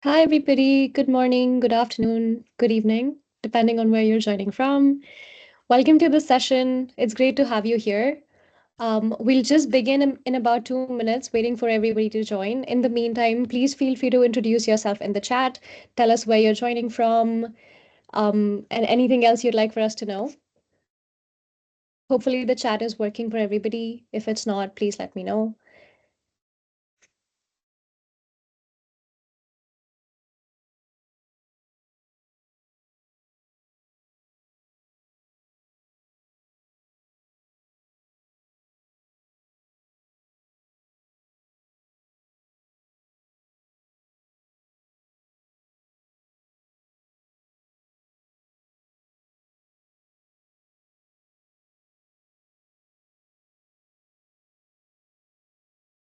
Hi, everybody. Good morning, good afternoon, good evening, depending on where you're joining from. Welcome to the session. It's great to have you here. We'll just begin in about 2 minutes, waiting for everybody to join. In the meantime, please feel free to introduce yourself in the chat. Tell us where you're joining from, and anything else you'd like for us to know. Hopefully, the chat is working for everybody. If it's not, please let me know.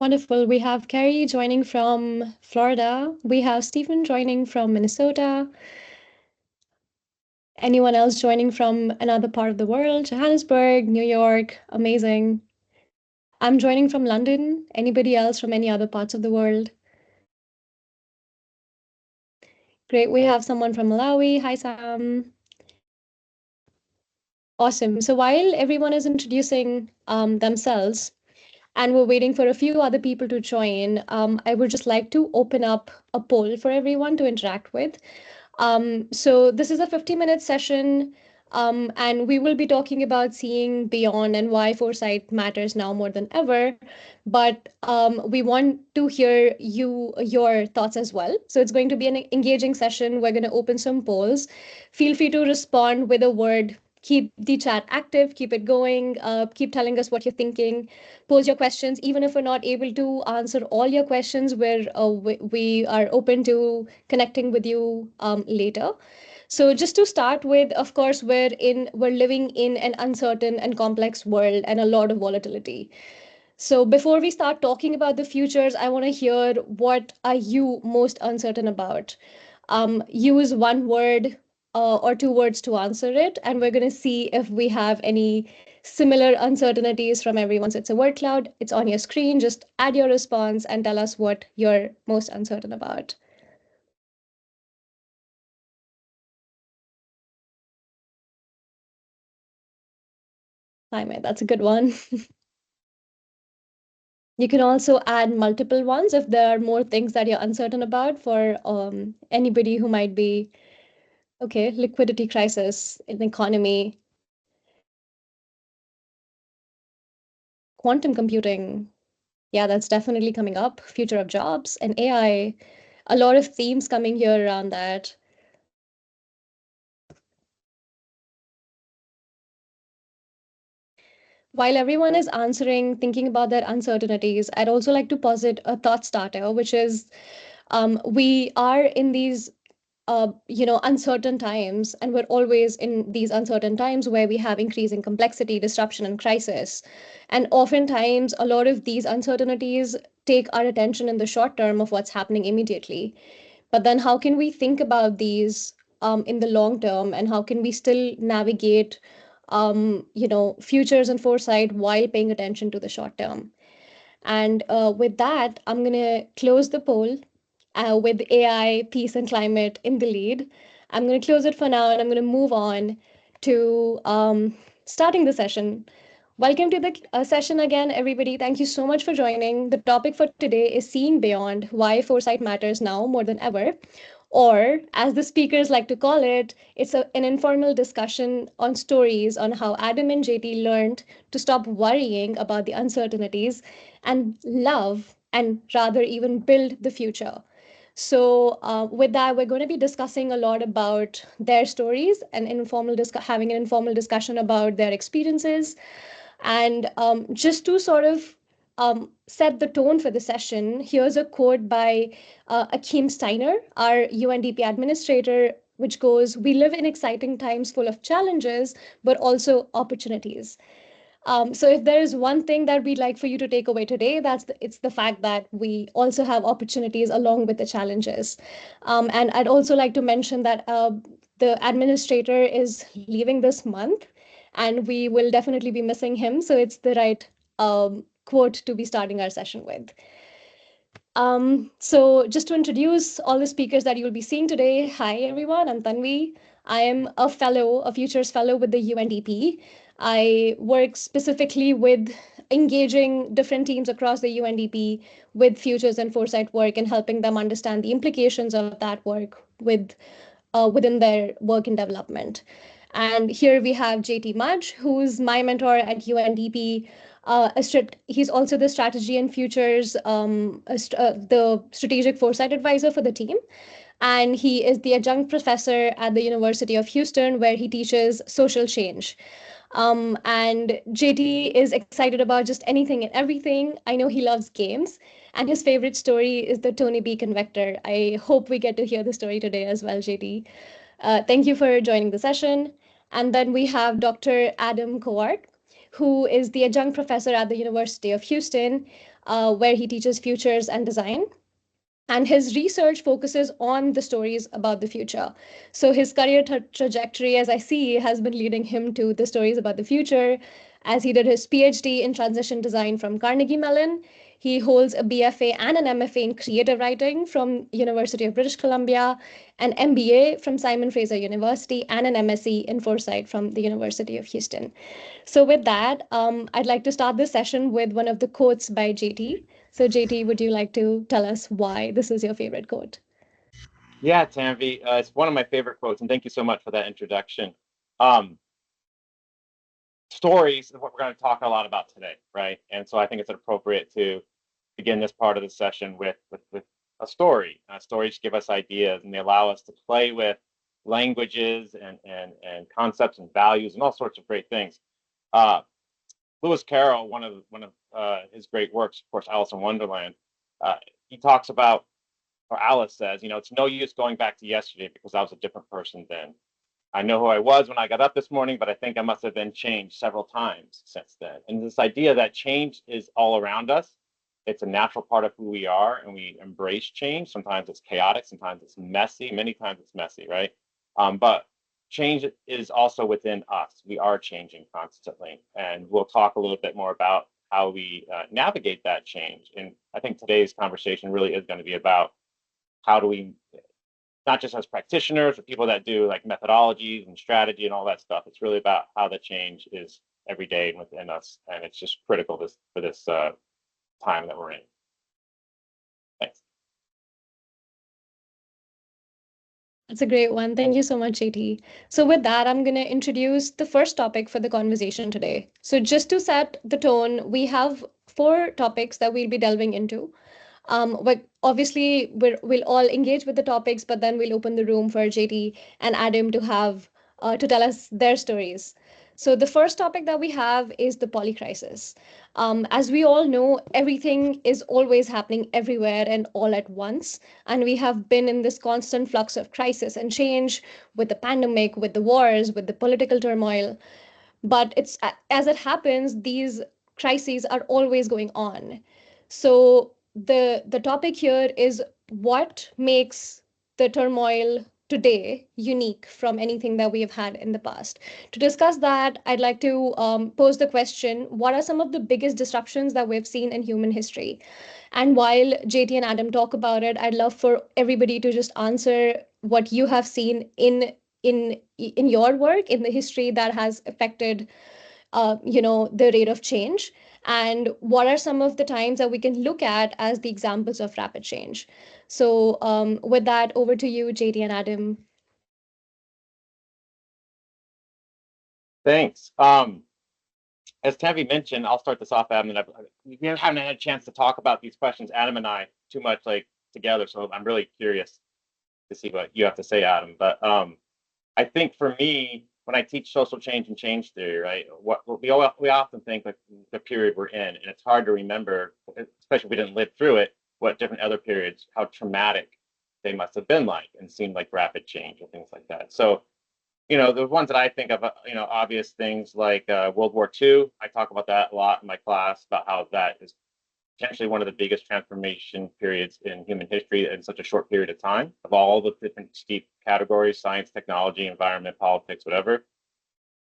Wonderful. We have Carrie joining from Florida. We have Stephen joining from Minnesota. Anyone else joining from another part of the world? Johannesburg, New York, amazing. I'm joining from London. Anybody else from any other parts of the world? Great. We have someone from Malawi. Hi, Sam. Awesome. So while everyone is introducing themselves, and we're waiting for a few other people to join, I would just like to open up a poll for everyone to interact with. So this is a 50-minute session, and we will be talking about seeing beyond and why foresight matters now more than ever. But we want to hear your thoughts as well. So it's going to be an engaging session. We're going to open some polls. Feel free to respond with a word. Keep the chat active, keep it going, keep telling us what you're thinking, pose your questions. Even if we're not able to answer all your questions, we are open to connecting with you later. So just to start with, of course, we're living in an uncertain and complex world and a lot of volatility. So before we start talking about the futures, I want to hear, what are you most uncertain about? Use one word or two words to answer it, and we're going to see if we have any similar uncertainties from everyone. So it's a word cloud, it's on your screen. Just add your response and tell us what you're most uncertain about. Climate, that's a good one. You can also add multiple ones if there are more things that you're uncertain about for anybody who might be, okay, liquidity crisis in the economy, quantum computing. Yeah, that's definitely coming up. Future of jobs and AI. A lot of themes coming here around that. While everyone is answering, thinking about their uncertainties, I'd also like to posit a thought starter, which is we are in these uncertain times, and we're always in these uncertain times where we have increasing complexity, disruption, and crisis. And oftentimes, a lot of these uncertainties take our attention in the short term of what's happening immediately. But then, how can we think about these in the long term, and how can we still navigate, futures and foresight while paying attention to the short term? And with that, I'm going to close the poll with AI, peace, and climate in the lead. I'm going to close it for now, and I'm going to move on to starting the session. Welcome to the session again, everybody. Thank you so much for joining. The topic for today is Seeing Beyond, Why Foresight Matters Now More Than Ever. Or, as the speakers like to call it, it's an informal discussion on stories on how Adam and JT learned to stop worrying about the uncertainties and love, and rather even build the future. So, with that, we're going to be discussing a lot about their stories and having an informal discussion about their experiences. And just to sort of set the tone for the session, here's a quote by Akeem Steiner, our UNDP administrator, which goes, "We live in exciting times full of challenges, but also opportunities." So if there is one thing that we'd like for you to take away today, it's the fact that we also have opportunities along with the challenges. And I'd also like to mention that the administrator is leaving this month, and we will definitely be missing him. So it's the right quote to be starting our session with. So just to introduce all the speakers that you'll be seeing today, hi everyone, I'm Tanvi. I am a fellow, a futures fellow with the UNDP. I work specifically with engaging different teams across the UNDP with futures and foresight work and helping them understand the implications of that work within their work and development. And here we have JT Mudge, who's my mentor at UNDP. He's also the strategy and futures, the strategic foresight advisor for the team. And he is the adjunct professor at the University of Houston, where he teaches social change. And JT is excited about just anything and everything. I know he loves games, and his favorite story is the Tony Beacon Vector. I hope we get to hear the story today as well, JT. Thank you for joining the session. And then we have Dr. Adam Kowart, who is the adjunct professor at the University of Houston, where he teaches futures and design. And his research focuses on the stories about the future. So his career trajectory, as I see, has been leading him to the stories about the future, as he did his PhD in transition design from Carnegie Mellon. He holds a BFA and an MFA in creative writing from University of British Columbia, an MBA from Simon Fraser University, and an MSc in Foresight from the University of Houston. So with that, I'd like to start this session with one of the quotes by JT. So JT, would you like to tell us why this is your favorite quote? Yeah, Tanvi, it's one of my favorite quotes, and thank you so much for that introduction. Um, Stories is what we're going to talk a lot about today, right? And so I think it's appropriate to begin this part of the session with a story. Stories give us ideas, and they allow us to play with languages and concepts and values and all sorts of great things. Uh, Lewis Carroll, one of his great works, of course, Alice in Wonderland. He talks about, or Alice says, it's no use going back to yesterday because I was a different person then. I know who I was when I got up this morning, but I think I must have been changed several times since then. And this idea that change is all around us, it's a natural part of who we are, and we embrace change. Sometimes it's chaotic, sometimes it's messy, many times it's messy, right? But change is also within us. We are changing constantly, and we'll talk a little bit more about how we navigate that change. And I think today's conversation really is going to be about how do we, not just as practitioners or people that do like methodologies and strategy and all that stuff. It's really about how the change is every day within us, and it's just critical for this time that we're in. Thanks. That's a great one. Thank you so much, JT. So with that, I'm going to introduce the first topic for the conversation today. So just to set the tone, we have four topics that we'll be delving into. But obviously, we'll all engage with the topics, but then we'll open the room for JT and Adam to have to tell us their stories. So the first topic that we have is the polycrisis. As we all know, everything is always happening everywhere and all at once, and we have been in this constant flux of crisis and change with the pandemic, with the wars, with the political turmoil. But it's as it happens, these crises are always going on. So the topic here is what makes the turmoil today unique from anything that we have had in the past. To discuss that, I'd like to pose the question: what are some of the biggest disruptions that we've seen in human history? And while JT and Adam talk about it, I'd love for everybody to just answer what you have seen in your work in the history that has affected the rate of change, and what are some of the times that we can look at as the examples of rapid change. So with that, over to you, JT and Adam. Thanks. As Tavi mentioned, I'll start this off, Adam. And we haven't had a chance to talk about these questions, Adam and I, too much like together. So I'm really curious to see what you have to say, Adam. But I think for me, when I teach social change and change theory, right, what we often think like the period we're in, and it's hard to remember, especially if we didn't live through it, what different other periods, how traumatic they must have been like, and seemed like rapid change and things like that. So, the ones that I think of, obvious things like World War II. I talk about that a lot in my class about how that is potentially one of the biggest transformation periods in human history in such a short period of time, of all the different steep categories: science, technology, environment, politics, whatever.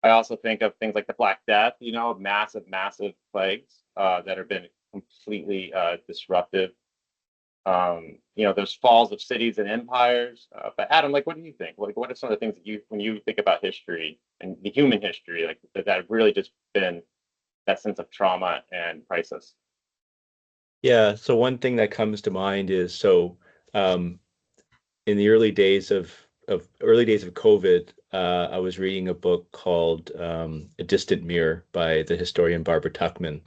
I also think of things like the Black Death, massive, massive plagues that have been completely disruptive. There's falls of cities and empires. But Adam, like, what do you think? Like, what are some of the things that when you think about history and the human history, like that have really just been that sense of trauma and crisis? Yeah, so one thing that comes to mind is um, in the early days of COVID, I was reading a book called A Distant Mirror by the historian Barbara Tuchman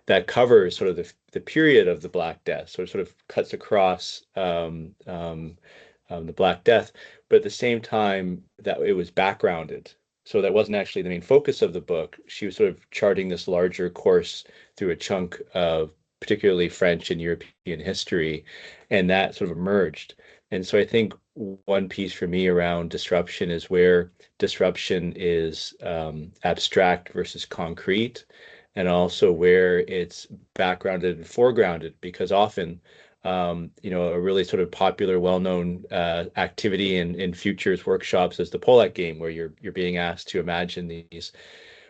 that covers sort of the period of the Black Death, so it sort of cuts across the Black Death, but at the same time that it was backgrounded. So that wasn't actually the main focus of the book. She was sort of charting this larger course through a chunk of particularly French and European history, and that sort of emerged. And so I think one piece for me around disruption is where disruption is abstract versus concrete, and also where it's backgrounded and foregrounded, because often a really sort of popular, well-known activity in futures workshops is the Pollack game, where you're being asked to imagine these.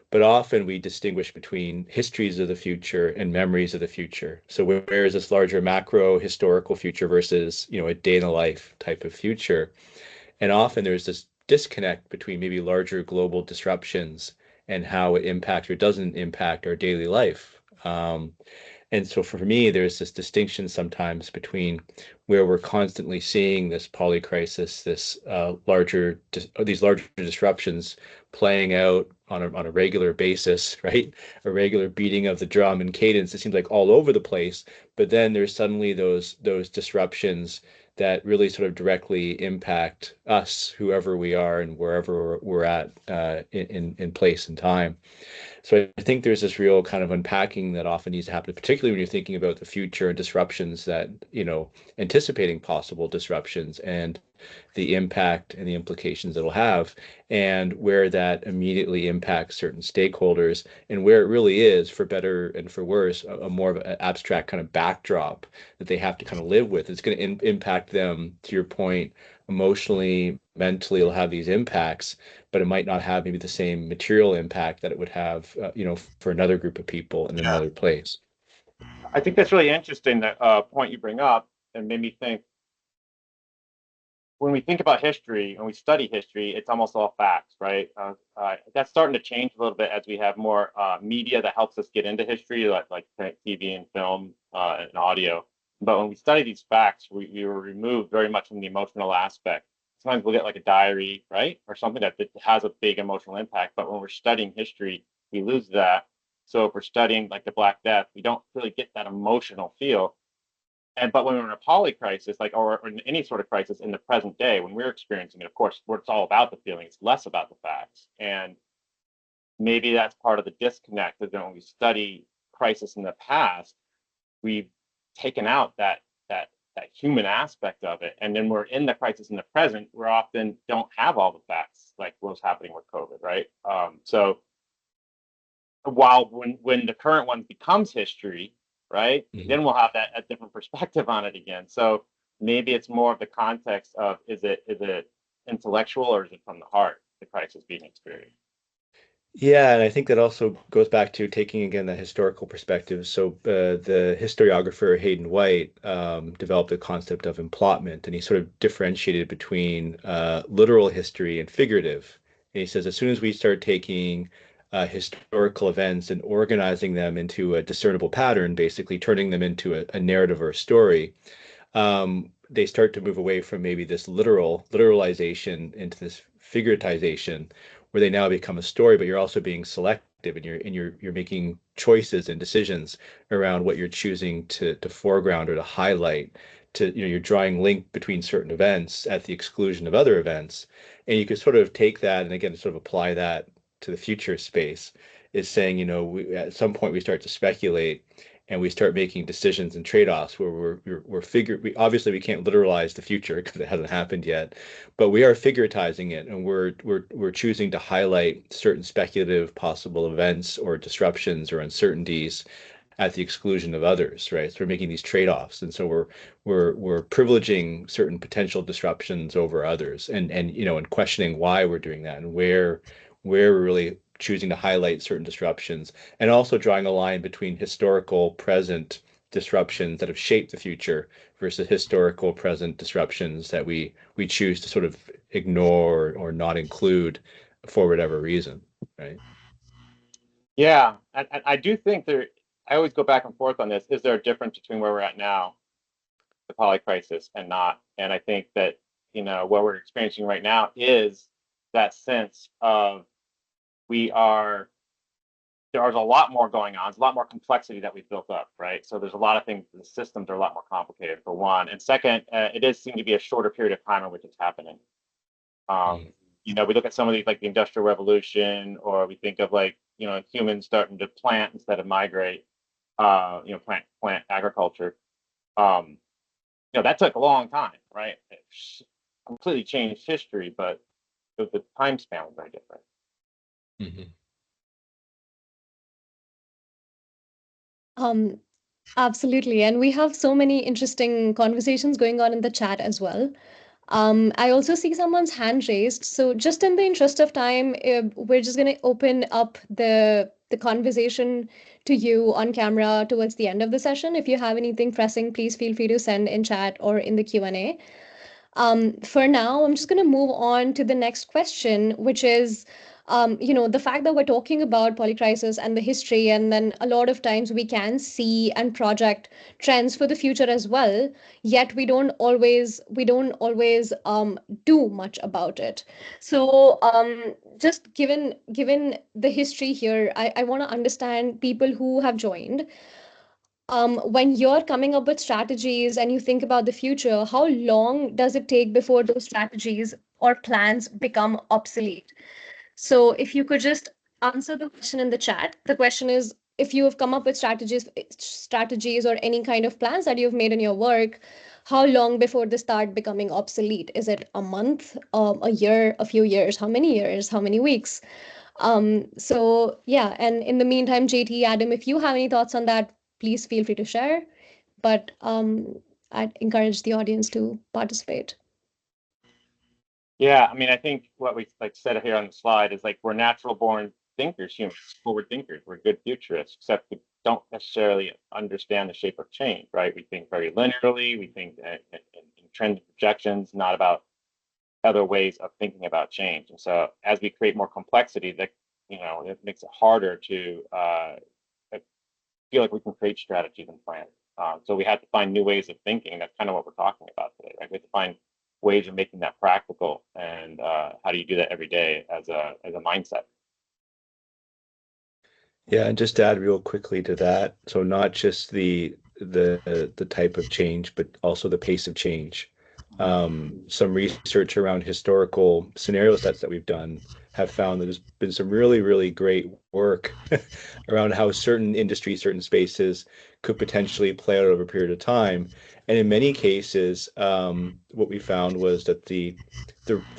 But often we distinguish between histories of the future and memories of the future. So where is this larger macro historical future versus, a day in the life type of future? And often there's this disconnect between maybe larger global disruptions and how it impacts or doesn't impact our daily life. And so for me, there's this distinction sometimes between where we're constantly seeing this polycrisis, these larger disruptions playing out on a regular basis, right? A regular beating of the drum and cadence. It seems like all over the place, but then there's suddenly those disruptions that really sort of directly impact us, whoever we are and wherever we're at in place and time. So I think there's this real kind of unpacking that often needs to happen, particularly when you're thinking about the future and disruptions that, anticipating possible disruptions and the impact and the implications it'll have, and where that immediately impacts certain stakeholders, and where it really is, for better and for worse, a more of an abstract kind of backdrop that they have to kind of live with. It's going to impact them, to your point, emotionally, mentally. It'll have these impacts, but it might not have maybe the same material impact that it would have, for another group of people in Yeah. another place. I think that's really interesting, that point you bring up, and made me think when we think about history and we study history, it's almost all facts, right? That's starting to change a little bit as we have more media that helps us get into history, like TV and film and audio. But when we study these facts, we were removed very much from the emotional aspect. Sometimes we'll get like a diary, right, or something that has a big emotional impact. But when we're studying history, we lose that. So if we're studying like the Black Death, we don't really get that emotional feel. But when we're in a poly crisis, like or in any sort of crisis in the present day, when we're experiencing it, of course, it's all about the feeling. It's less about the facts. And maybe that's part of the disconnect, that when we study crisis in the past, we've taken out that human aspect of it. And then we're in the crisis in the present, we often don't have all the facts, like what's happening with COVID, right? So while when the current one becomes history, right, Mhm. then we'll have that a different perspective on it again. So maybe it's more of the context of, is it intellectual, or is it from the heart, the crisis being experienced? Yeah, and I think that also goes back to taking again the historical perspective. So the historiographer Hayden White developed the concept of implotment, and he sort of differentiated between literal history and figurative. And he says as soon as we start taking historical events and organizing them into a discernible pattern, basically turning them into a narrative or a story, they start to move away from maybe this literalization into this figuratization, where they now become a story, but you're also being selective, and you're making choices and decisions around what you're choosing to foreground or to highlight. You're drawing link between certain events at the exclusion of other events, and you could sort of take that and again sort of apply that to the future space. Is saying, at some point we start to speculate and we start making decisions and trade-offs where we obviously we can't literalize the future because it hasn't happened yet, but we are figuratizing it, and we're choosing to highlight certain speculative possible events or disruptions or uncertainties at the exclusion of others, right? So we're making these trade-offs, and so we're privileging certain potential disruptions over others, and questioning why we're doing that, and where we're really choosing to highlight certain disruptions, and also drawing a line between historical, present, disruptions that have shaped the future versus historical present disruptions that we choose to sort of ignore or not include for whatever reason, right? Yeah, I do think there. I always go back and forth on this. Is there a difference between where we're at now, the poly crisis, and not? And I think that what we're experiencing right now is that sense of we are there's a lot more going on. There's a lot more complexity that we've built up, right? So there's a lot of things. The systems are a lot more complicated, for one, and second, it does seem to be a shorter period of time in which it's happening. We look at some of these like the Industrial Revolution, or we think of like humans starting to plant instead of migrate. Plant agriculture. That took a long time, right? It completely changed history, but the time span was very different. Mm-hmm. Absolutely. And we have so many interesting conversations going on in the chat as well. I also see someone's hand raised. So just in the interest of time, we're just going to open up the conversation to you on camera towards the end of the session. If you have anything pressing, please feel free to send in chat or in the Q&A. For now, I'm just going to move on to the next question, which is, the fact that we're talking about polycrisis and the history, and then a lot of times we can see and project trends for the future as well. Yet we don't always do much about it. So, just given the history here, I want to understand people who have joined. When you're coming up with strategies and you think about the future, how long does it take before those strategies or plans become obsolete? So if you could just answer the question in the chat. The question is, if you have come up with strategies or any kind of plans that you've made in your work, how long before they start becoming obsolete? Is it a month, a year, a few years? How many years? How many weeks? So yeah, and in the meantime, JT, Adam, if you have any thoughts on that, please feel free to share. But I'd encourage the audience to participate. Yeah, I mean, I think what we like said here on the slide is like we're natural born thinkers, humans, forward thinkers. We're good futurists, except we don't necessarily understand the shape of change, right? We think very linearly. We think in trend projections, not about other ways of thinking about change. And so as we create more complexity, that it makes it harder to feel like we can create strategies and plans. So we have to find new ways of thinking. That's kind of what we're talking about today, right? We have to find ways of making that practical, and how do you do that every day as a mindset? Yeah, and just to add real quickly to that, so not just the type of change, but also the pace of change. Some research around historical scenario sets that we've done have found that there's been some really, really great work around how certain industries, certain spaces could potentially play out over a period of time. And in many cases, what we found was that the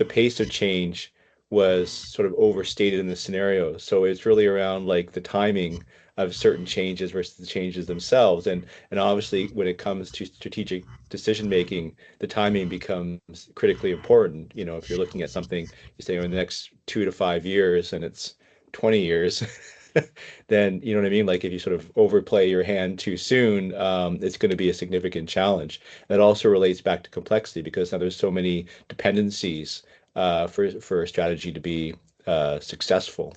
pace of change was sort of overstated in the scenario. So it's really around like the timing of certain changes versus the changes themselves. And obviously when it comes to strategic decision making, the timing becomes critically important. If you're looking at something, you say in the next 2 to 5 years and it's 20 years, then you know what I mean? Like if you sort of overplay your hand too soon, it's going to be a significant challenge. That also relates back to complexity because now there's so many dependencies for a strategy to be successful.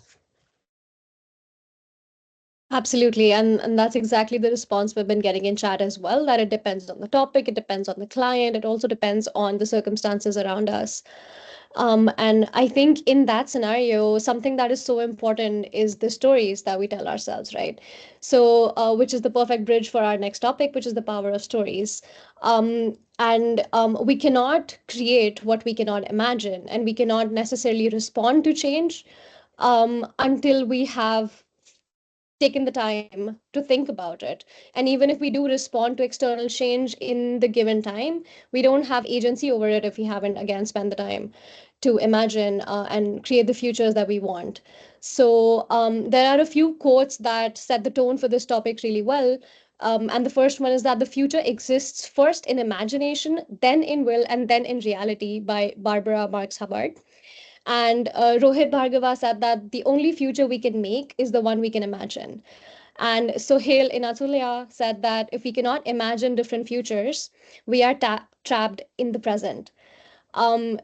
Absolutely. And that's exactly the response we've been getting in chat as well, that it depends on the topic, it depends on the client, it also depends on the circumstances around us. And I think in that scenario, something that is so important is the stories that we tell ourselves, right? So, which is the perfect bridge for our next topic, which is the power of stories. And we cannot create what we cannot imagine, and we cannot necessarily respond to change until we have taken the time to think about it. And even if we do respond to external change in the given time, we don't have agency over it if we haven't, again, spent the time to imagine and create the futures that we want. So there are a few quotes that set the tone for this topic really well. And the first one is that the future exists first in imagination, then in will, and then in reality, by Barbara Marx Hubbard. And Rohit Bhargava said that the only future we can make is the one we can imagine. And Sohail Inatulya said that if we cannot imagine different futures, we are trapped in the present.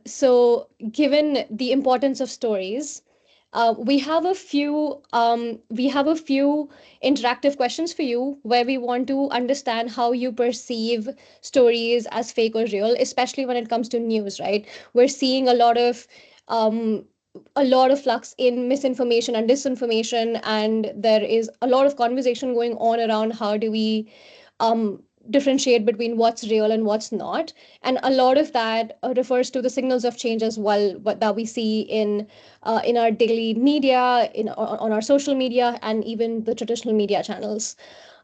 So, given the importance of stories, we have a few interactive questions for you where we want to understand how you perceive stories as fake or real, especially when it comes to news, right? We're seeing um, a lot of flux in misinformation and disinformation, and there is a lot of conversation going on around how do we differentiate between what's real and what's not. And a lot of that refers to the signals of change as well, that we see in our daily media, on our social media, and even the traditional media channels.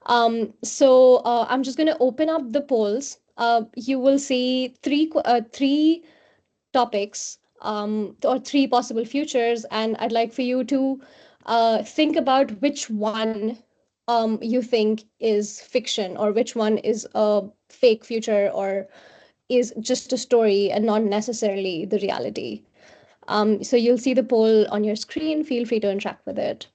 I'm just going to open up the polls. You will see three topics, or three possible futures, and I'd like for you to think about which one you think is fiction, or which one is a fake future, or is just a story and not necessarily the reality. So you'll see the poll on your screen. Feel free to interact with it.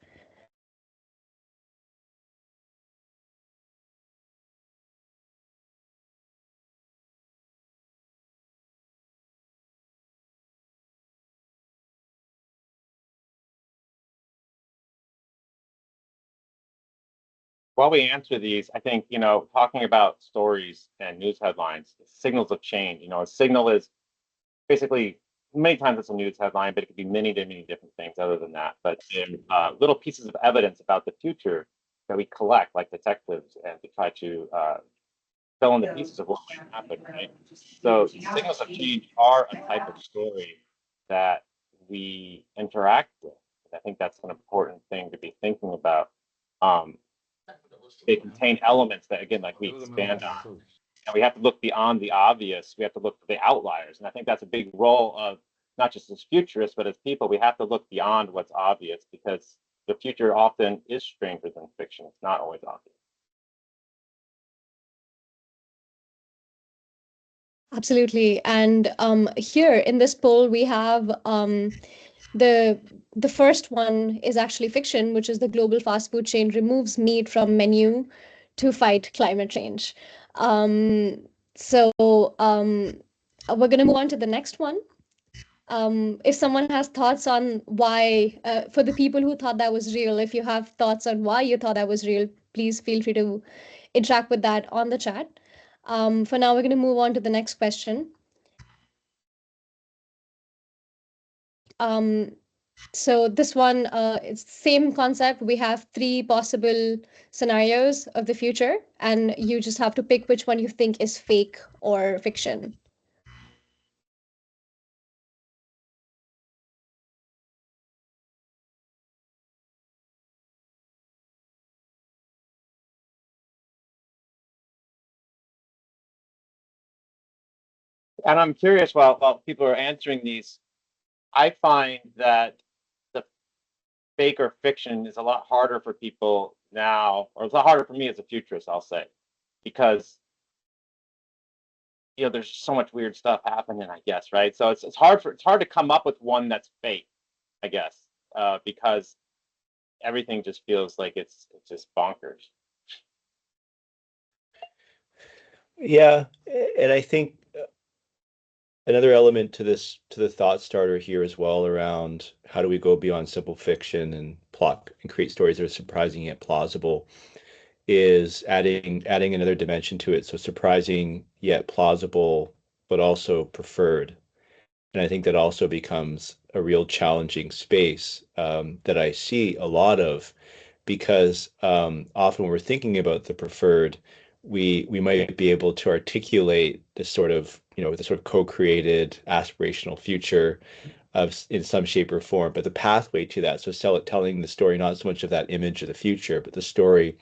While we answer these, I think, talking about stories and news headlines, signals of change. A signal is basically, many times it's a news headline, but it could be many different things other than that. But little pieces of evidence about the future that we collect, like detectives, and to try to fill in the pieces of what might happen, right? So signals of change are a type of story that we interact with. I think that's an important thing to be thinking about. Um, they contain elements that, again, like we expand on, and we have to look beyond the obvious. We have to look for the outliers, and I think that's a big role of not just as futurists, but as people. We have to look beyond what's obvious, because the future often is stranger than fiction. It's not always obvious. Absolutely. And here in this poll, we have the the first one is actually fiction, which is the global fast food chain removes meat from menu to fight climate change. Um, so we're going to move on to the next one. If someone has thoughts on why, for the people who thought that was real, if you have thoughts on why you thought that was real, please feel free to interact with that on the chat. For now, we're going to move on to the next question. Um, so this one, it's the same concept. We have three possible scenarios of the future, and you just have to pick which one you think is fake or fiction. And I'm curious, while people are answering these, I find that the fake or fiction is a lot harder for people now, or it's a lot harder for me as a futurist, I'll say, because there's so much weird stuff happening, I guess, right? So it's hard to come up with one that's fake, I guess, because everything just feels like it's just bonkers. Yeah, and I think another element to the thought starter here as well, around how do we go beyond simple fiction and plot and create stories that are surprising yet plausible, is adding another dimension to it. So surprising yet plausible, but also preferred. And I think that also becomes a real challenging space, that I see a lot of, because often when we're thinking about the preferred, we might be able to articulate this sort of, the sort of co-created aspirational future of in some shape or form, but the pathway to that. So telling the story, not so much of that image of the future, but the story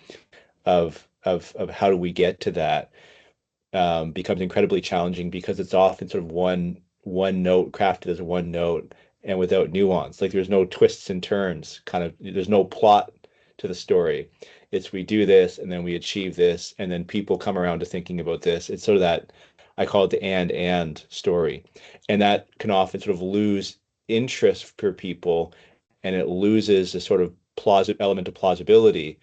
of how do we get to that, becomes incredibly challenging, because it's often sort of one note, crafted as one note, and without nuance. Like there's no twists and turns, kind of, there's no plot to the story. It's we do this and then we achieve this, and then people come around to thinking about this. It's sort of that, I call it the and story. And that can often sort of lose interest for people, and it loses the sort of element of plausibility,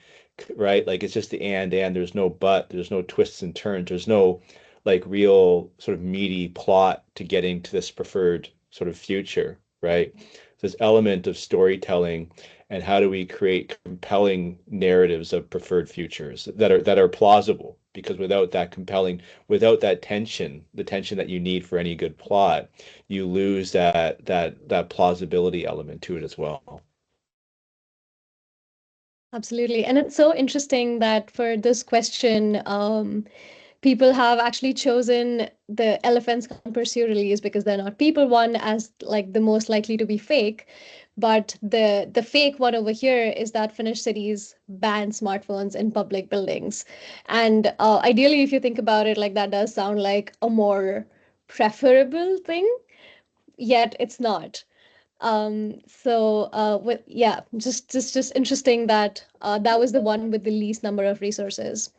right? Like it's just the and there's no but, there's no twists and turns, there's no like real sort of meaty plot to getting to this preferred sort of future, right? This element of storytelling and how do we create compelling narratives of preferred futures that are plausible, because without that compelling, without that tension, the tension that you need for any good plot, you lose that plausibility element to it as well. Absolutely. And it's so interesting that for this question, people have actually chosen the elephants can't pursue release because they're not people one as like the most likely to be fake. But the fake one over here is that Finnish cities ban smartphones in public buildings. And ideally, if you think about it, like that does sound like a more preferable thing, yet it's not. With yeah, just interesting that that was the one with the least number of resources.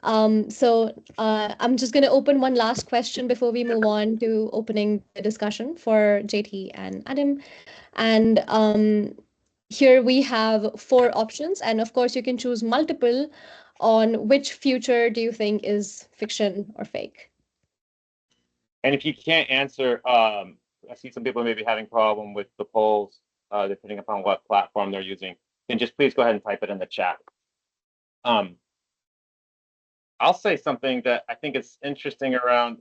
I'm just going to open one last question before we move on to opening the discussion for JT and Adam. And here we have four options, and of course, you can choose multiple on which future do you think is fiction or fake. And if you can't answer, I see some people may be having problem with the polls, depending upon what platform they're using. Then just please go ahead and type it in the chat. Um, I'll say something that I think is interesting around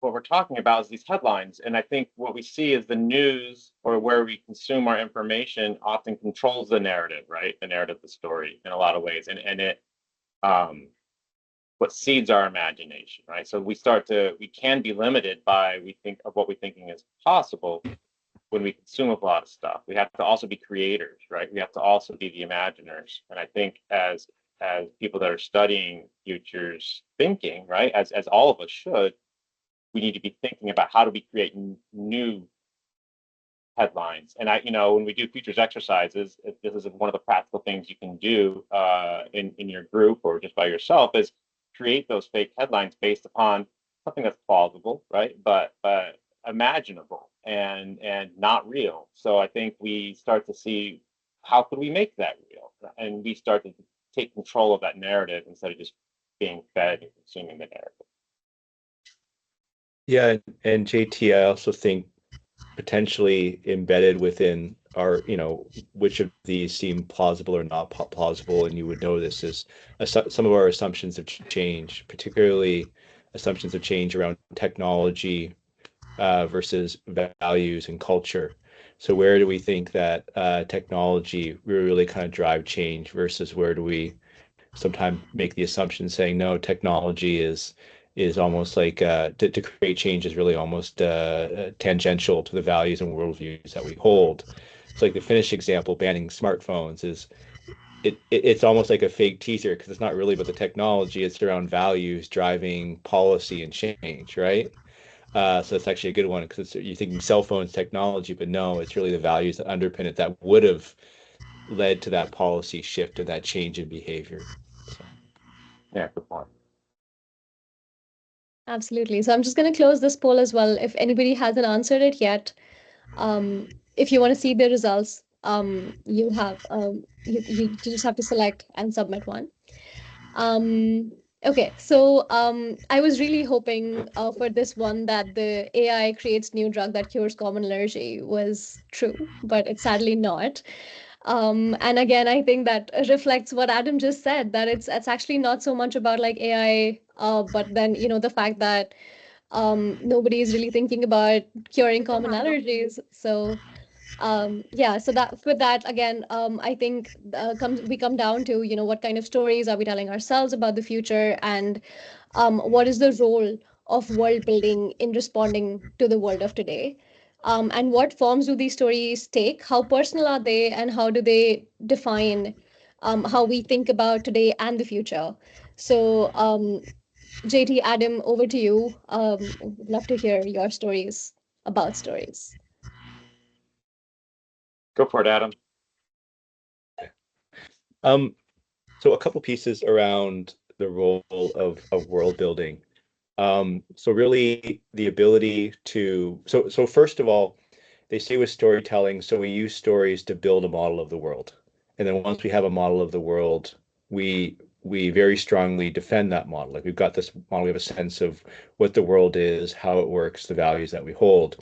what we're talking about is these headlines. And I think what we see is the news or where we consume our information often controls the narrative, right? The narrative, the story in a lot of ways. And it what seeds our imagination, right? So we can be limited by we think of what we're thinking is possible when we consume a lot of stuff. We have to also be creators, right? We have to also be the imaginers. And I think as people that are studying futures thinking, right, as all of us should, we need to be thinking about how do we create new headlines. And when we do futures exercises, this is one of the practical things you can do in your group or just by yourself is create those fake headlines based upon something that's plausible, right? But imaginable and not real. So I think we start to see how could we make that real, and we start to take control of that narrative instead of just being fed and consuming the narrative. Yeah, and JT, I also think potentially embedded within our, which of these seem plausible or not plausible, and you would know this is some of our assumptions of change, particularly assumptions of change around technology versus values and culture. So where do we think that technology really kind of drive change versus where do we sometimes make the assumption saying no, technology is almost like to create change is really almost tangential to the values and worldviews that we hold. It's like the Finnish example, banning smartphones is it's almost like a fake teaser because it's not really about the technology, it's around values driving policy and change, right? So it's actually a good one because you're thinking cell phones technology, but no, it's really the values that underpin it that would have led to that policy shift and that change in behavior. So. Yeah, good point. Absolutely. So I'm just going to close this poll as well. If anybody hasn't answered it yet, if you want to see the results, you just have to select and submit one. Okay, so I was really hoping for this one that the AI creates new drug that cures common allergy was true, but it's sadly not. And again, I think that reflects what Adam just said, that it's actually not so much about like AI, but then the fact that nobody is really thinking about curing common allergies. So yeah, so that with that again, I think we come down to what kind of stories are we telling ourselves about the future, and what is the role of world building in responding to the world of today, and what forms do these stories take, how personal are they, and how do they define how we think about today and the future. So JT, Adam, over to you. Would love to hear your stories about stories. Go for it, Adam. Um, so a couple pieces around the role of world building. So really the ability to first of all, they say with storytelling, so we use stories to build a model of the world. And then once we have a model of the world, we very strongly defend that model. Like we've got this model, we have a sense of what the world is, how it works, the values that we hold.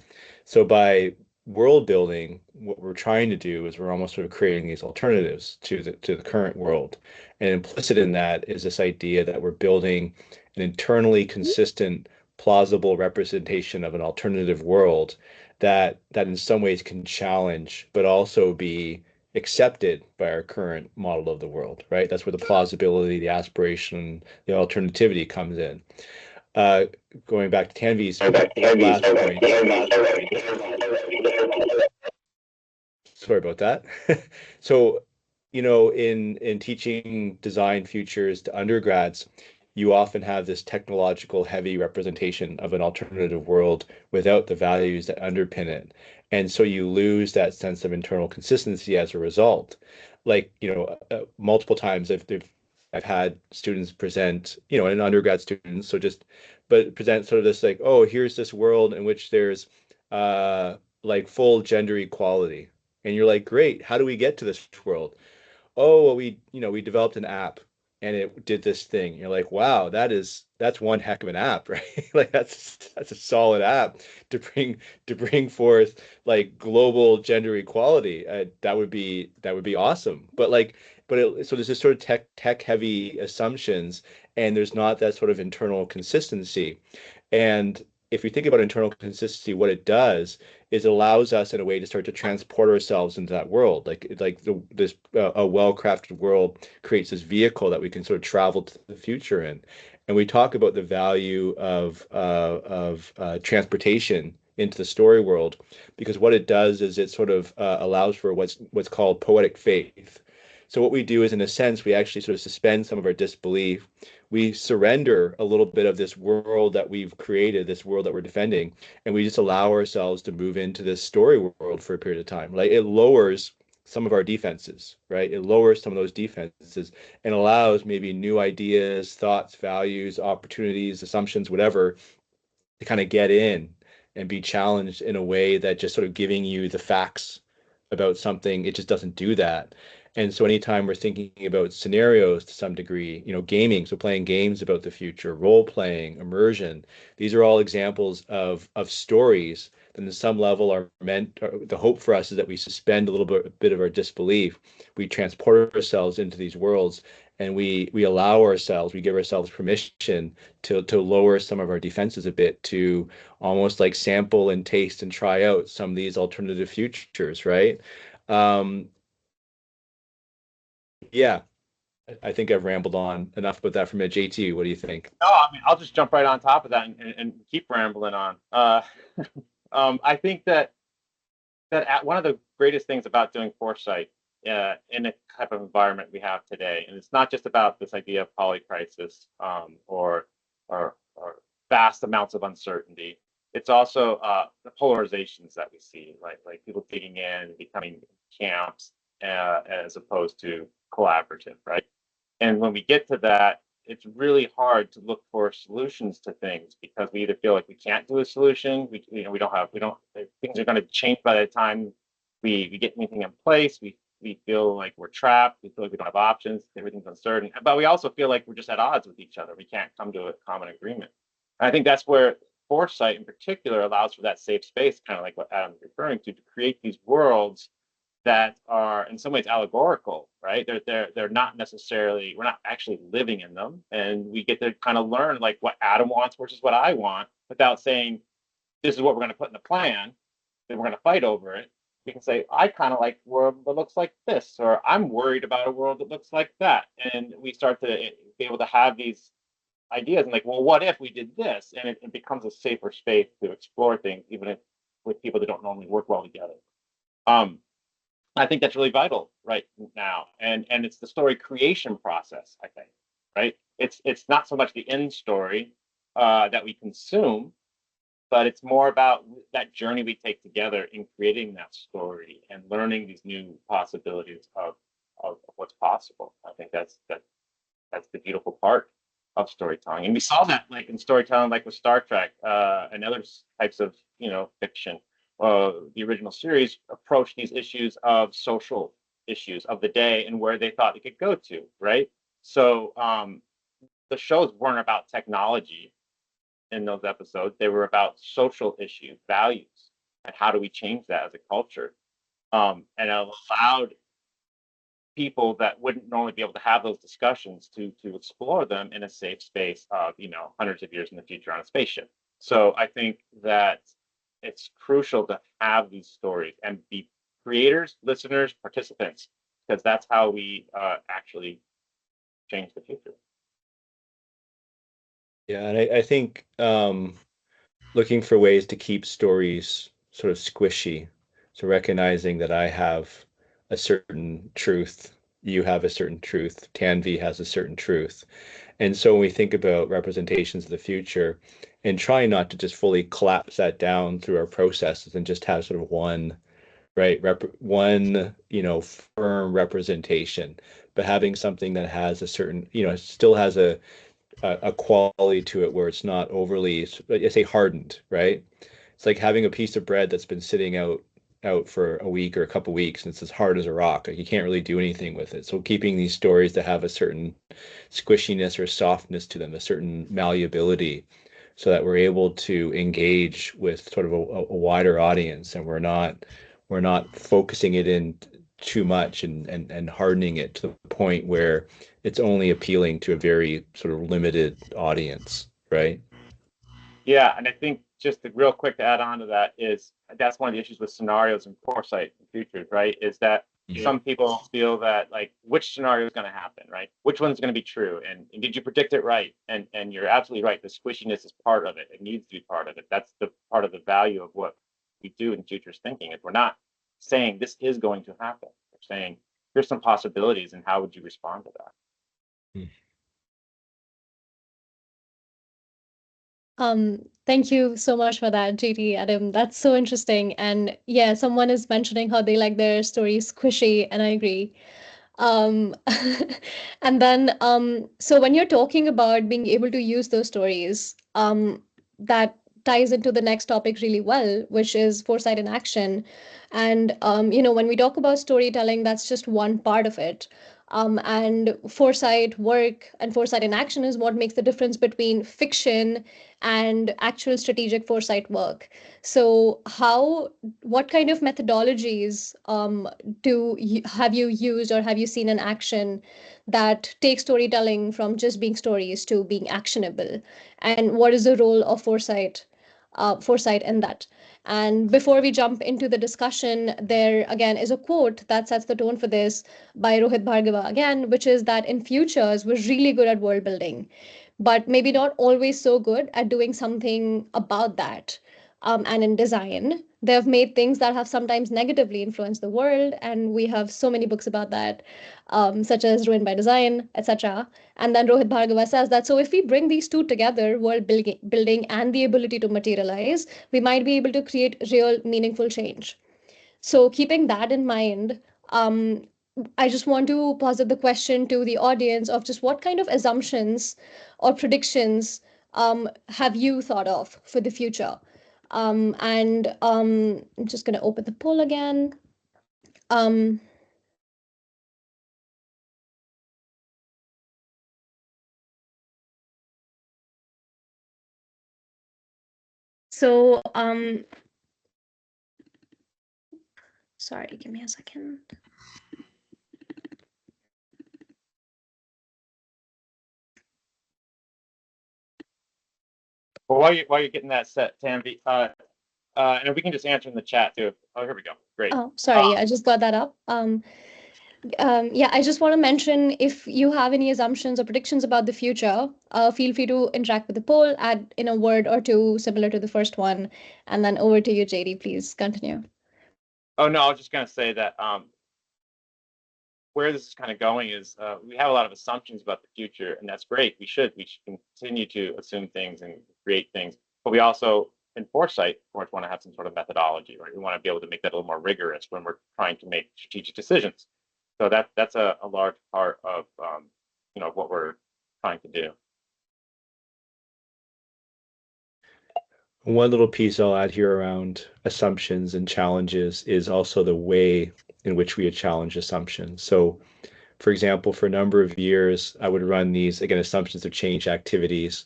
So by world building, what we're trying to do is we're almost sort of creating these alternatives to the current world. And implicit in that is this idea that we're building an internally consistent, plausible representation of an alternative world that in some ways can challenge, but also be accepted by our current model of the world, right? That's where the plausibility, the aspiration, the alternativity comes in. Uh, Going back to Tanvi's last point, sorry about that. So, in teaching design futures to undergrads, you often have this technological heavy representation of an alternative world without the values that underpin it. And so you lose that sense of internal consistency as a result. Like, multiple times I've had students present, and undergrad students, but present sort of this like, oh, here's this world in which there's like full gender equality. And you're like, great, how do we get to this world? Oh, well, we developed an app and it did this thing. You're like, wow, that's one heck of an app, right? Like that's a solid app to bring forth like global gender equality. That would be awesome. So there's this sort of tech heavy assumptions, and there's not that sort of internal consistency. And if you think about internal consistency, what it does is it allows us in a way to start to transport ourselves into that world. This a well-crafted world creates this vehicle that we can sort of travel to the future in. And we talk about the value of transportation into the story world, because what it does is it sort of allows for what's called poetic faith. So what we do is, in a sense, we actually sort of suspend some of our disbelief. We surrender a little bit of this world that we've created, this world that we're defending, and we just allow ourselves to move into this story world for a period of time. Like it lowers some of our defenses, right? It lowers some of those defenses and allows maybe new ideas, thoughts, values, opportunities, assumptions, whatever, to kind of get in and be challenged in a way that just sort of giving you the facts about something, it just doesn't do that. And so anytime we're thinking about scenarios to some degree, gaming, so playing games about the future, role playing, immersion, these are all examples of stories that in some level are meant, or the hope for us is that we suspend a bit of our disbelief. We transport ourselves into these worlds, and we give ourselves permission to lower some of our defenses a bit, to almost like sample and taste and try out some of these alternative futures, right? Um, yeah, I think I've rambled on enough about that from a JT. What do you think? No, I mean, I'll just jump right on top of that and keep rambling on. I think that one of the greatest things about doing foresight in a type of environment we have today, and it's not just about this idea of polycrisis or vast amounts of uncertainty. It's also the polarizations that we see, like people digging in and becoming camps as opposed to collaborative, right? And when we get to that, it's really hard to look for solutions to things because we either feel like we can't do a solution, we don't things are going to change by the time we get anything in place. We feel like we're trapped. We feel like we don't have options. Everything's uncertain, but we also feel like we're just at odds with each other. We can't come to a common agreement. And I think that's where foresight, in particular, allows for that safe space, kind of like what Adam's referring to create these worlds that are in some ways allegorical, right? They're not necessarily, we're not actually living in them, and we get to kind of learn like what Adam wants versus what I want without saying this is what we're going to put in the plan, then we're going to fight over it. We can say I kind of like a world that looks like this, or I'm worried about a world that looks like that, and we start to be able to have these ideas and like, well, what if we did this? And it becomes a safer space to explore things, even if with people that don't normally work well together. Um, I think that's really vital right now, and it's the story creation process. I think, right? It's not so much the end story that we consume, but it's more about that journey we take together in creating that story and learning these new possibilities of what's possible. I think that's the beautiful part of storytelling, and we saw that like in storytelling, like with Star Trek and other types of fiction. The original series approached these issues of social issues of the day and where they thought they could go to, right? So the shows weren't about technology in those episodes. They were about social issues, values, and how do we change that as a culture. And it allowed people that wouldn't normally be able to have those discussions to explore them in a safe space of hundreds of years in the future on a spaceship. So I think that it's crucial to have these stories and be creators, listeners, participants, because that's how we actually change the future. Yeah, and I think looking for ways to keep stories sort of squishy. So recognizing that I have a certain truth, you have a certain truth, Tanvi has a certain truth. And so when we think about representations of the future and trying not to just fully collapse that down through our processes and just have sort of one, right, one, firm representation, but having something that has a certain, still has a quality to it where it's not overly, I say, hardened, right? It's like having a piece of bread that's been sitting out for a week or a couple weeks and it's as hard as a rock. Like you can't really do anything with it. So keeping these stories that have a certain squishiness or softness to them, a certain malleability, so that we're able to engage with sort of a wider audience and we're not focusing it in too much and hardening it to the point where it's only appealing to a very sort of limited audience, right? Yeah, and I think just real quick to add on to that is that's one of the issues with scenarios and foresight in futures, right? Is that some people feel that like which scenario is going to happen, right? Which one's going to be true, and did you predict it right? And you're absolutely right. The squishiness is part of it. It needs to be part of it. That's the part of the value of what we do in futures thinking. Is we're not saying this is going to happen. We're saying here's some possibilities, and how would you respond to that? Thank you so much for that, JT, Adam. That's so interesting. And yeah, someone is mentioning how they like their stories squishy, and I agree. Um, and then, so when you're talking about being able to use those stories, that ties into the next topic really well, which is foresight in action. And, when we talk about storytelling, that's just one part of it. And foresight work and foresight in action is what makes the difference between fiction and actual strategic foresight work. So, what kind of methodologies have you used or have you seen in action that take storytelling from just being stories to being actionable? And what is the role of foresight in that? And before we jump into the discussion, there again is a quote that sets the tone for this by Rohit Bhargava again, which is that in futures, we're really good at world building, but maybe not always so good at doing something about that. And in design, they've made things that have sometimes negatively influenced the world, and we have so many books about that, such as Ruined by Design, etc. And then Rohit Bhargava says that so if we bring these two together, building and the ability to materialize, we might be able to create real meaningful change. So keeping that in mind, um, I just want to posit the question to the audience of just what kind of assumptions or predictions have you thought of for the future? And I'm just going to open the poll again. Um, so, sorry, give me a second. Well, while you're getting that set, Tanvi, and if we can just answer in the chat too. Oh, here we go. Great. Oh, sorry, I just got that up. Yeah, I just want to mention if you have any assumptions or predictions about the future, feel free to interact with the poll, add in a word or two similar to the first one, and then over to you, JD. Please continue. Oh no, I was just going to say that where this is kind of going is we have a lot of assumptions about the future, and that's great. We should continue to assume things and create things, but we also in foresight, of course, want to have some sort of methodology, right? We want to be able to make that a little more rigorous when we're trying to make strategic decisions. So that's a large part of what we're trying to do. One little piece I'll add here around assumptions and challenges is also the way in which we had challenged assumptions. So, for example, for a number of years, I would run these, again, assumptions of change activities,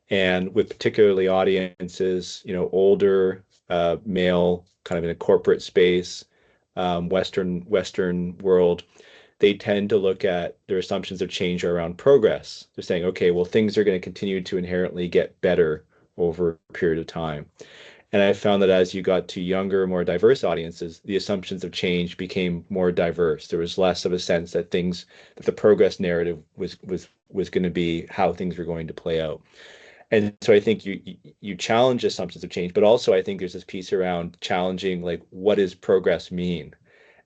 and with particularly audiences, older, male, kind of in a corporate space, Western world, they tend to look at their assumptions of change around progress. They're saying, okay, well, things are going to continue to inherently get better over a period of time. And I found that as you got to younger, more diverse audiences, the assumptions of change became more diverse. There was less of a sense that that the progress narrative was going to be how things were going to play out. And so I think you challenge assumptions of change, but also I think there's this piece around challenging, like, what does progress mean?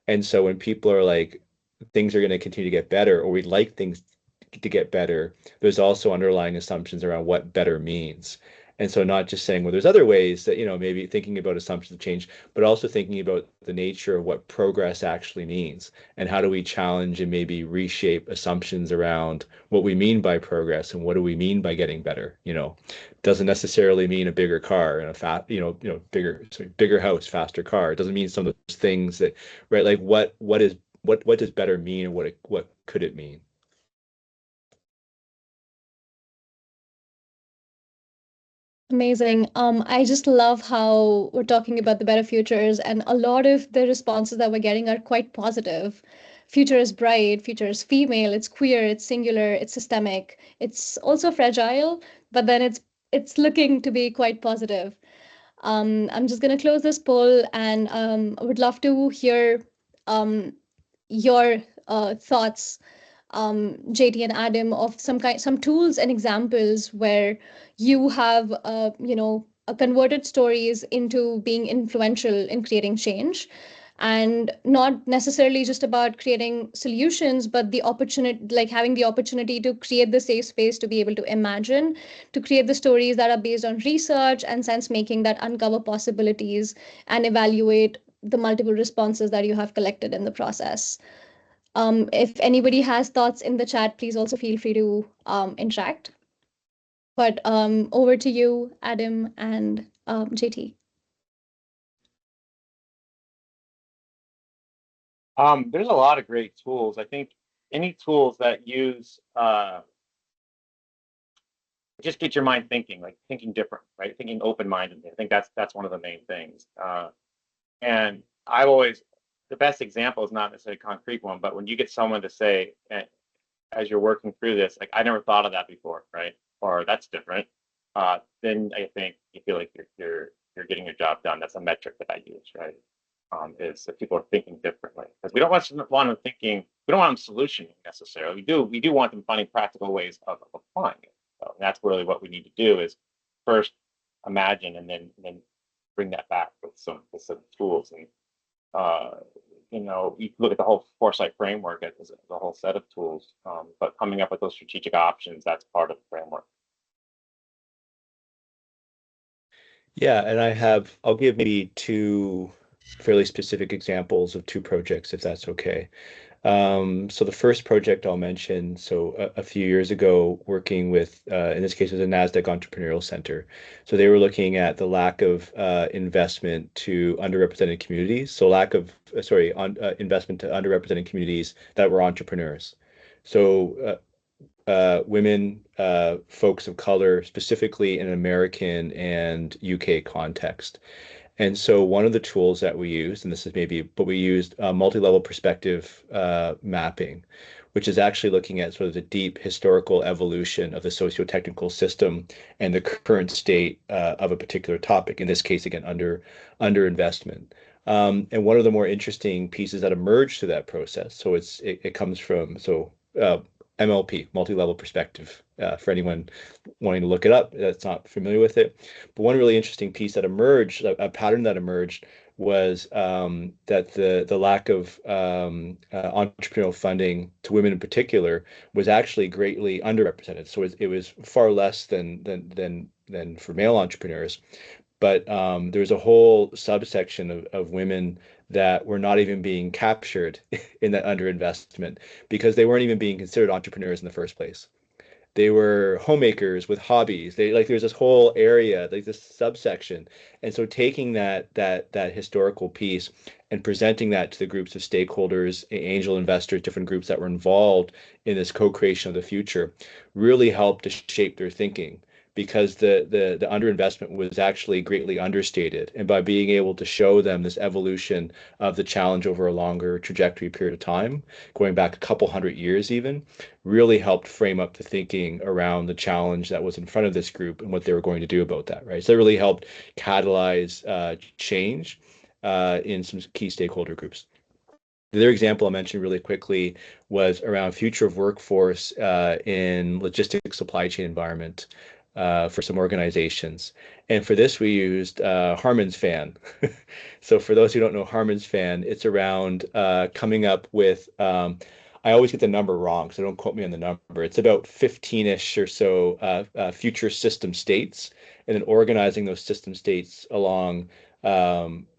And so when people are like, things are going to continue to get better, or we'd like things to get better, there's also underlying assumptions around what better means. And so not just saying, well, there's other ways that, maybe thinking about assumptions of change, but also thinking about the nature of what progress actually means and how do we challenge and maybe reshape assumptions around what we mean by progress and what do we mean by getting better. Doesn't necessarily mean a bigger car and a bigger house, faster car. It doesn't mean some of those things that, right? Like what does better mean, and what could it mean? Amazing. I just love how we're talking about the better futures, and a lot of the responses that we're getting are quite positive. Future is bright, future is female, it's queer, it's singular, it's systemic, it's also fragile, but then it's looking to be quite positive. I'm just gonna close this poll, and I would love to hear um, your thoughts, JT and Adam, of some tools and examples where you have converted stories into being influential in creating change, and not necessarily just about creating solutions, but the opportunity, like having the opportunity to create the safe space to be able to imagine, to create the stories that are based on research and sense making that uncover possibilities and evaluate the multiple responses that you have collected in the process. If anybody has thoughts in the chat, please also feel free to interact. But over to you, Adam and JT. There's a lot of great tools. I think any tools that use just get your mind thinking, like thinking different, right? Thinking open-mindedly. I think that's one of the main things. And I've always, the best example is not necessarily a concrete one, but when you get someone to say, as you're working through this, like, I never thought of that before, right? Or that's different. Then I think you feel like you're getting your job done. That's a metric that I use, right? Is that people are thinking differently, because we don't want them thinking. We don't want them solutioning necessarily. We do want them finding practical ways of applying it. So that's really what we need to do, is first imagine and then bring that back with some tools. And you look at the whole Foresight framework as a whole set of tools, but coming up with those strategic options, that's part of the framework. Yeah, and I'll give maybe two fairly specific examples of two projects, if that's okay. So the first project I'll mention, so a few years ago, working with, in this case, it was a NASDAQ Entrepreneurial Center. So they were looking at the lack of investment to underrepresented communities. So investment to underrepresented communities that were entrepreneurs. So women, folks of color, specifically in an American and UK context. And so one of the tools that we used, and this is maybe, but we used multi-level perspective mapping, which is actually looking at sort of the deep historical evolution of the socio-technical system and the current state of a particular topic. In this case, again, under investment. And one of the more interesting pieces that emerged through that process. So it comes from MLP, multi-level perspective, for anyone wanting to look it up that's not familiar with it. But one really interesting piece that emerged, a pattern that emerged, was that the lack of entrepreneurial funding to women in particular was actually greatly underrepresented. So it was far less than for male entrepreneurs. But there was a whole subsection of women that were not even being captured in that underinvestment because they weren't even being considered entrepreneurs in the first place. They were homemakers with hobbies. They like there's this whole area, like this subsection. And so taking that historical piece and presenting that to the groups of stakeholders, angel investors, different groups that were involved in this co-creation of the future really helped to shape their thinking because the underinvestment was actually greatly understated. And by being able to show them this evolution of the challenge over a longer trajectory period of time, going back a couple hundred years even, really helped frame up the thinking around the challenge that was in front of this group and what they were going to do about that, right? So it really helped catalyze change in some key stakeholder groups. The other example I mentioned really quickly was around future of workforce in logistics supply chain environment for some organizations. And for this, we used Harman's Fan. So for those who don't know Harman's Fan, it's around coming up with, I always get the number wrong, so don't quote me on the number. It's about 15-ish or so future system states, and then organizing those system states along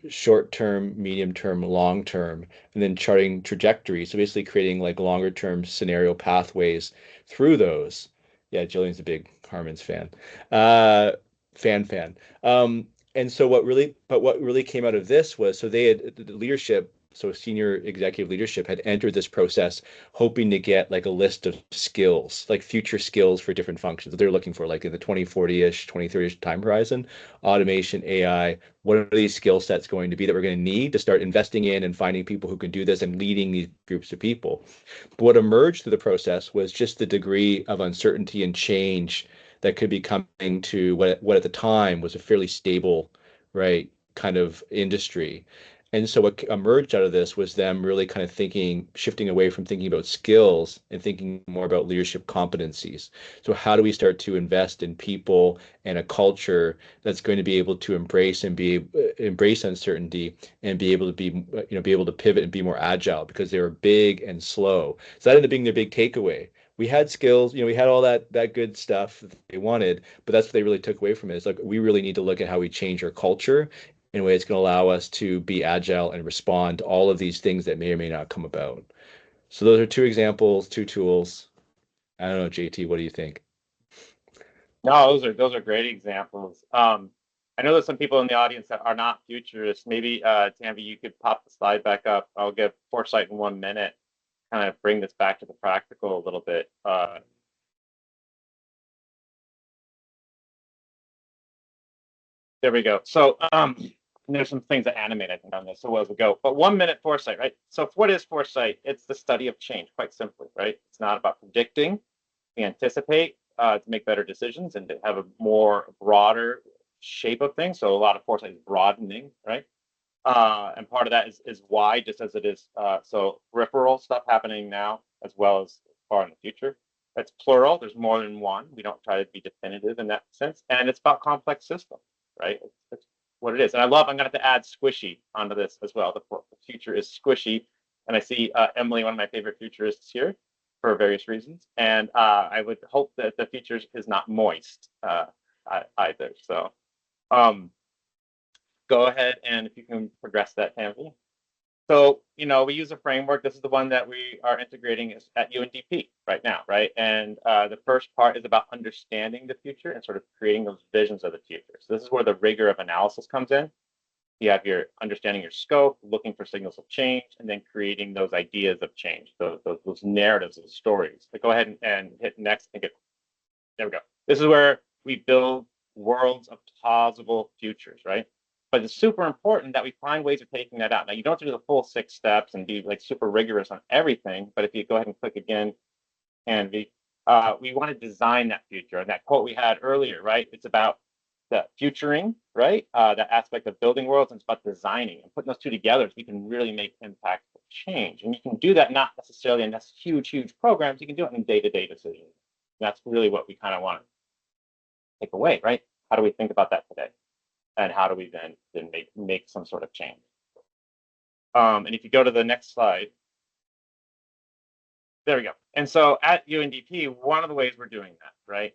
short term, medium term, long term, and then charting trajectories. So basically creating like longer term scenario pathways through those. Yeah, Jillian's a big Harman's fan. Uh, fan. And so what really came out of this was so they had the leadership, so senior executive leadership had entered this process hoping to get like a list of skills, like future skills for different functions that they're looking for, like in the 2040-ish, 2030-ish time horizon, automation, AI. What are these skill sets going to be that we're going to need to start investing in and finding people who can do this and leading these groups of people? But what emerged through the process was just the degree of uncertainty and change that could be coming to what at the time was a fairly stable, right, kind of industry. And so what emerged out of this was them really kind of thinking, shifting away from thinking about skills and thinking more about leadership competencies. So how do we start to invest in people and a culture that's going to be able to embrace uncertainty and be able to be able to pivot and be more agile because they were big and slow. So that ended up being their big takeaway. We had skills, we had all that good stuff that they wanted, but that's what they really took away from it. It's like we really need to look at how we change our culture in a way it's going to allow us to be agile and respond to all of these things that may or may not come about. So those are two examples, two tools. I don't know, JT, what do you think? No, those are great examples. I know there's some people in the audience that are not futurists. Maybe Tanvi, you could pop the slide back up. I'll give Foresight in 1 minute, kind of bring this back to the practical a little bit. There we go. So there's some things that animate, I think, on this. So as we go, but 1 minute Foresight, right? So what is Foresight? It's the study of change, quite simply, right? It's not about predicting. We anticipate to make better decisions and to have a more broader shape of things. So a lot of Foresight is broadening, right? And part of that is why, just as it is, so peripheral stuff happening now, as well as far in the future. It's plural. There's more than one. We don't try to be definitive in that sense. And it's about complex systems, right? It's what it is. And I'm going to have to add squishy onto this as well. The future is squishy. And I see Emily, one of my favorite futurists here for various reasons. And I would hope that the future is not moist either. So go ahead and if you can progress that, Tammy. So, we use a framework. This is the one that we are integrating at UNDP right now, right? And the first part is about understanding the future and sort of creating those visions of the future. So this is where the rigor of analysis comes in. You have your understanding your scope, looking for signals of change, and then creating those ideas of change, those narratives, those stories. But go ahead and hit next and there we go. This is where we build worlds of plausible futures, right? But it's super important that we find ways of taking that out. Now, you don't have to do the full 6 steps and be like super rigorous on everything, but if you go ahead and click again, and we want to design that future. And that quote we had earlier, right? It's about the futuring, right? That aspect of building worlds, and it's about designing and putting those two together so we can really make impactful change. And you can do that not necessarily in this huge programs. You can do it in day-to-day decisions. That's really what we kind of want to take away, right? How do we think about that today? And how do we then make some sort of change? And if you go to the next slide, there we go. And so at UNDP, one of the ways we're doing that, right?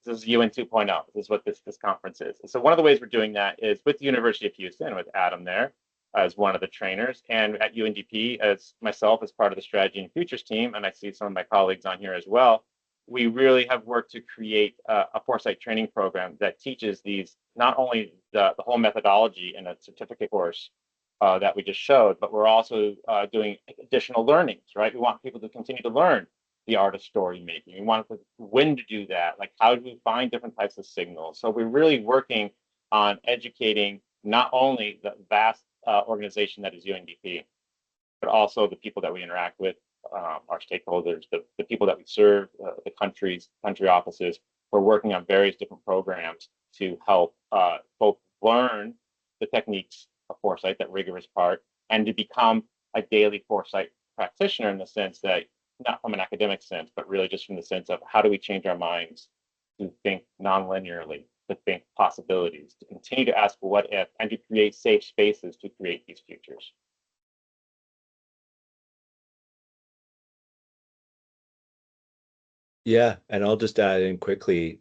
This is UN 2.0. This is what this conference is. And so one of the ways we're doing that is with the University of Houston, with Adam there as one of the trainers, and at UNDP as myself as part of the strategy and futures team, and I see some of my colleagues on here as well. we really have worked to create a Foresight training program that teaches these, not only the whole methodology in a certificate course that we just showed, but we're also doing additional learnings, right? We want people to continue to learn the art of story making. We want to, when to do that, like how do we find different types of signals? So we're really working on educating not only the vast organization that is UNDP, but also the people that we interact with, our stakeholders, the people that we serve, the country offices. We're working on various different programs to help both learn the techniques of foresight, that rigorous part, and to become a daily foresight practitioner in the sense that, not from an academic sense, but really just from the sense of how do we change our minds to think non-linearly, to think possibilities, to continue to ask what if, and to create safe spaces to create these futures. Yeah, and I'll just add in quickly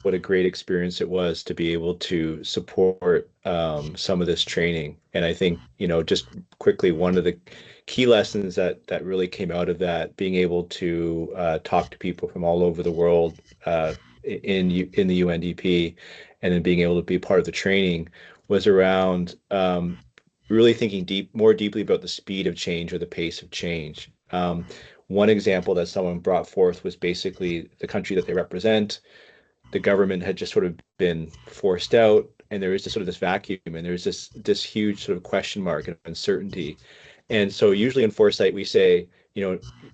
what a great experience it was to be able to support some of this training. And I think, just quickly, one of the key lessons that really came out of that, being able to talk to people from all over the world in the UNDP, and then being able to be part of the training, was around really thinking more deeply about the speed of change or the pace of change. One example that someone brought forth was basically the country that they represent. The government had just sort of been forced out, and there is this sort of this vacuum, and there's this huge sort of question mark and uncertainty. And so usually in foresight we say,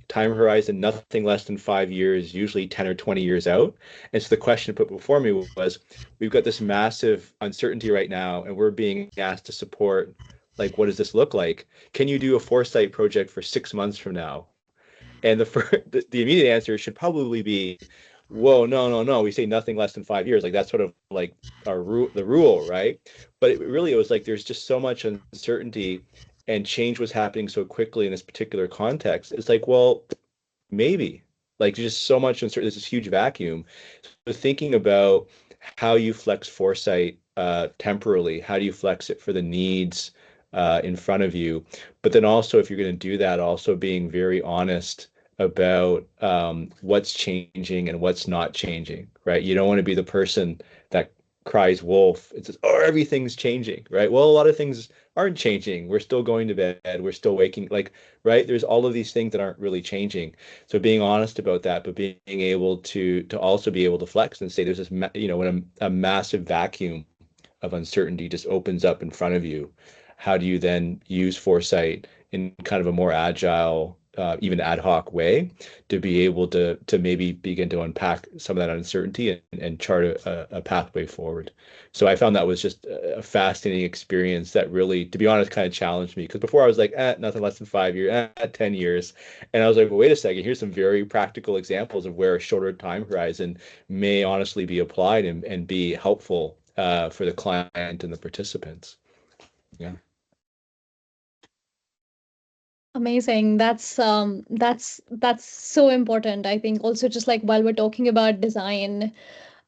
time horizon nothing less than 5 years, usually 10 or 20 years out. And so the question put before me was, we've got this massive uncertainty right now, and we're being asked to support, like, what does this look like? Can you do a foresight project for 6 months from now? And the immediate answer should probably be, whoa, no, no, no. We say nothing less than 5 years. Like that's sort of like the rule, right? But it was like there's just so much uncertainty, and change was happening so quickly in this particular context. It's like, well, maybe. Like there's just so much uncertainty. There's this huge vacuum. So thinking about how you flex foresight temporally, how do you flex it for the needs in front of you? But then also, if you're going to do that, also being very honest about what's changing and what's not changing, right? You don't want to be the person that cries wolf. It says, oh, everything's changing, right? Well, a lot of things aren't changing. We're still going to bed. We're still waking, like, right? There's all of these things that aren't really changing. So being honest about that, but being able to also be able to flex and say there's this, when a massive vacuum of uncertainty just opens up in front of you, how do you then use foresight in kind of a more agile, even ad hoc way to be able to maybe begin to unpack some of that uncertainty and chart a pathway forward. So I found that was just a fascinating experience that really, to be honest, kind of challenged me, because before I was like, nothing less than 5 years, 10 years. And I was like, well, wait a second, here's some very practical examples of where a shorter time horizon may honestly be applied and be helpful for the client and the participants. Yeah. Amazing. That's so important. I think also, just like while we're talking about design,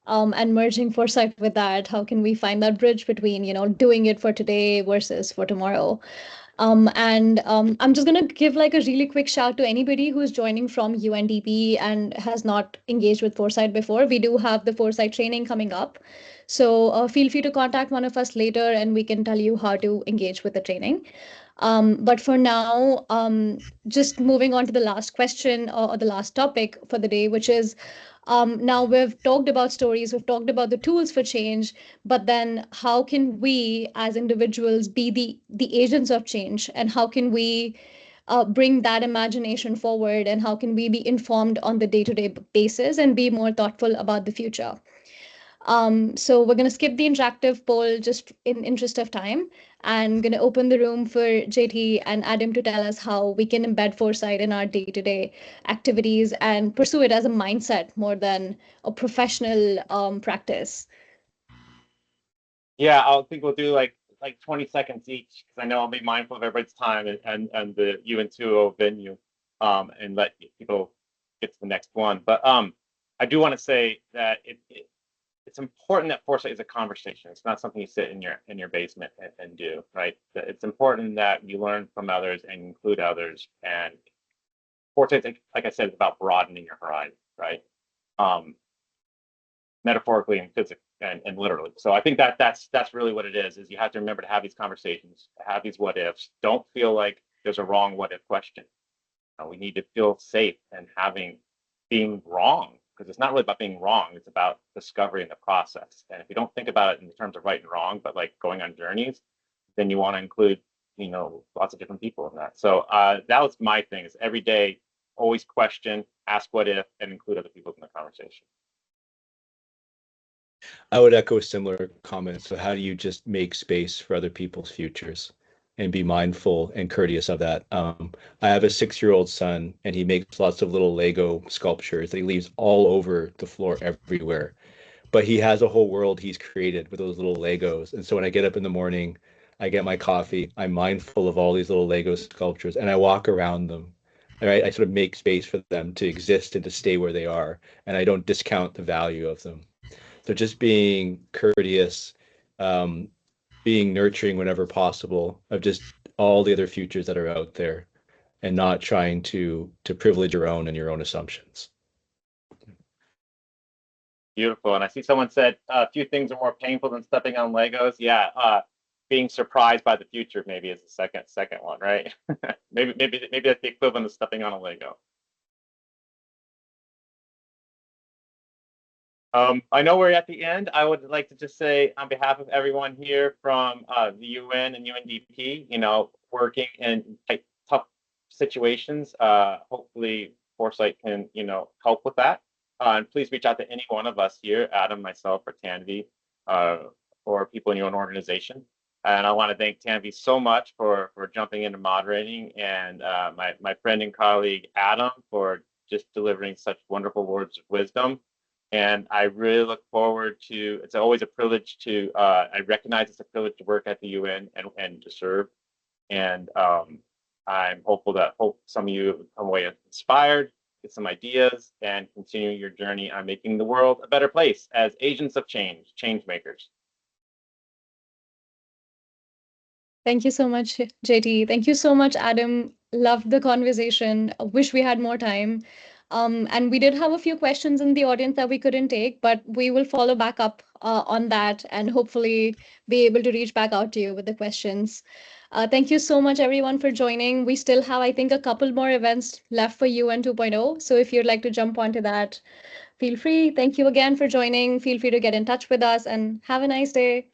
and merging foresight with that, how can we find that bridge between, doing it for today versus for tomorrow? And I'm just going to give like a really quick shout to anybody who's joining from UNDP and has not engaged with Foresight before. We do have the Foresight training coming up. So feel free to contact one of us later and we can tell you how to engage with the training. But for now, just moving on to the last question or the last topic for the day, which is now we've talked about stories, we've talked about the tools for change, but then how can we as individuals be the agents of change, and how can we bring that imagination forward, and how can we be informed on the day-to-day basis and be more thoughtful about the future? So we're going to skip the interactive poll just in interest of time, and going to open the room for JT and Adam to tell us how we can embed foresight in our day-to-day activities and pursue it as a mindset more than a professional practice. Yeah, I think we'll do like 20 seconds each, because I know I'll be mindful of everybody's time and the UN2O venue, and let people get to the next one. But I do want to say that it's important that foresight is a conversation. It's not something you sit in your basement and do, right? It's important that you learn from others and include others. And foresight, like I said, is about broadening your horizon, right? metaphorically and physically and literally. So I think that's really what it is you have to remember to have these conversations, have these what ifs. Don't feel like there's a wrong what if question. We need to feel safe and being wrong, because it's not really about being wrong. It's about discovery in the process. And if you don't think about it in terms of right and wrong, but like going on journeys, then you want to include, lots of different people in that. So that was my thing, is every day, always question, ask what if, and include other people in the conversation. I would echo a similar comment. So how do you just make space for other people's futures and be mindful and courteous of that? I have a 6-year-old son, and he makes lots of little Lego sculptures that he leaves all over the floor everywhere. But he has a whole world he's created with those little Legos. And so when I get up in the morning, I get my coffee, I'm mindful of all these little Lego sculptures, and I walk around them. Right? I sort of make space for them to exist and to stay where they are, and I don't discount the value of them. So just being courteous, um, being nurturing whenever possible of just all the other futures that are out there, and not trying to privilege your own and your own assumptions. Beautiful. And I see someone said a few things are more painful than stepping on Legos. Yeah, being surprised by the future maybe is the second one, right? maybe that's the equivalent of stepping on a Lego. I know we're at the end. I would like to just say, on behalf of everyone here from the UN and UNDP, working in tough situations, hopefully Foresight can, help with that. And please reach out to any one of us here, Adam, myself, or Tanvi, or people in your own organization. And I want to thank Tanvi so much for jumping into moderating, and my friend and colleague Adam for just delivering such wonderful words of wisdom. And I really look forward to, it's always a privilege to, I recognize it's a privilege to work at the UN and to serve. And I'm hopeful that some of you come away inspired, get some ideas, and continue your journey on making the world a better place as agents of change makers. Thank you so much, JT. Thank you so much, Adam. Loved the conversation. Wish we had more time. And we did have a few questions in the audience that we couldn't take, but we will follow back up on that and hopefully be able to reach back out to you with the questions. Thank you so much, everyone, for joining. We still have, I think, a couple more events left for UN 2.0. So if you'd like to jump onto that, feel free. Thank you again for joining. Feel free to get in touch with us and have a nice day.